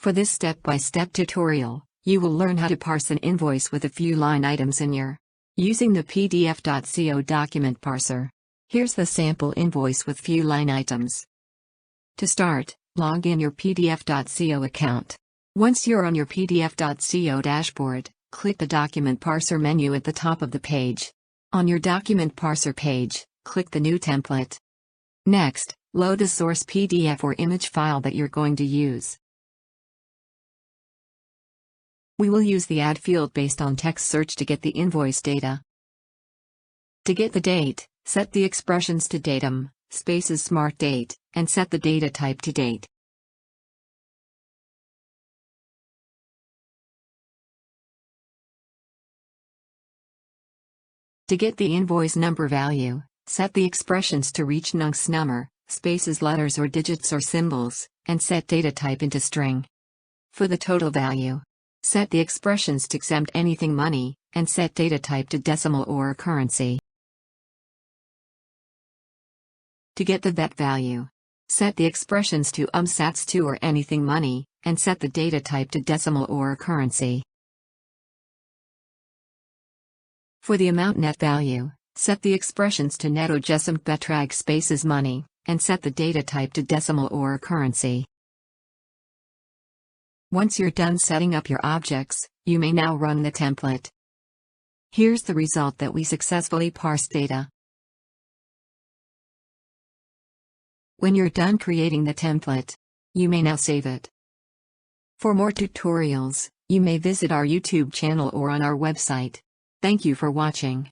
For this step-by-step tutorial, you will learn how to parse an invoice with a few line items in EUR. Using the PDF.co document parser. Here's the sample invoice with few line items. To start, log in your PDF.co account. Once you're on your PDF.co dashboard, click the Document Parser menu at the top of the page. On your Document Parser page, click the New Template. Next, load the source PDF or image file that you're going to use. We will use the add field based on text search to get the invoice data. To get the date, set the expressions to datum, spaces smart date, and set the data type to date. To get the invoice number value, set the expressions to reach nuncs number, spaces letters or digits or symbols, and set data type into string. For the total value, set the expressions to exempt anything money, and set data type to decimal or currency. To get the vet value, set the expressions to sats 2 or anything money, and set the data type to decimal or currency. For the amount net value, set the expressions to netto gesamt betrag spaces money, and set the data type to decimal or currency. Once you're done setting up your objects, you may now run the template. Here's the result that we successfully parsed data. When you're done creating the template, you may now save it. For more tutorials, you may visit our YouTube channel or on our website. Thank you for watching.